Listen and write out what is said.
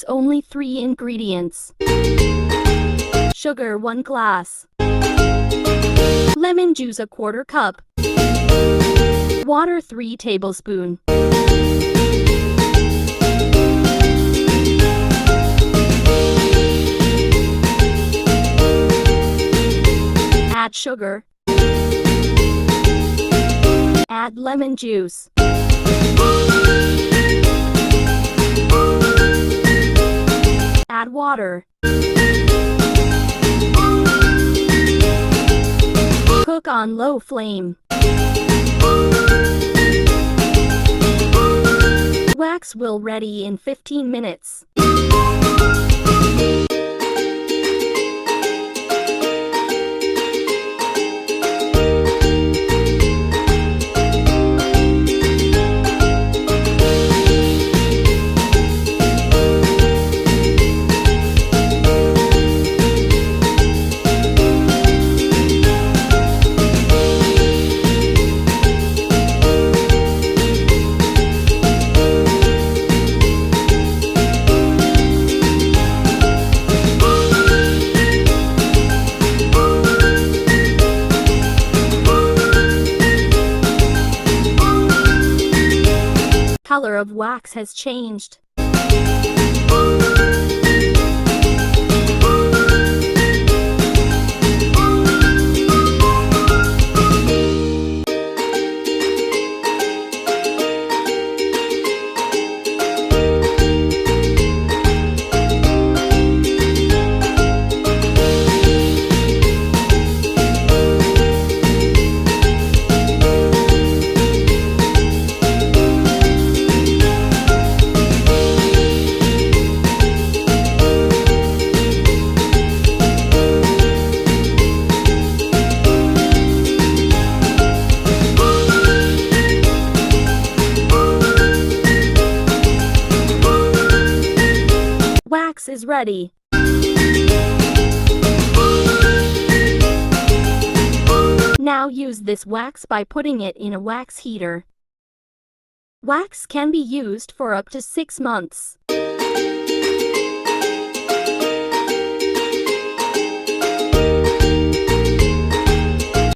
Use only 3 ingredients. Sugar 1 glass. Lemon juice 1/4 cup. Water 3 tablespoons. Add sugar. Add lemon juice. Add water. Cook on low flame. Wax will ready in 15 minutes. Color of wax has changed. Wax is ready. Now use this wax by putting it in a wax heater. Wax can be used for up to 6 months.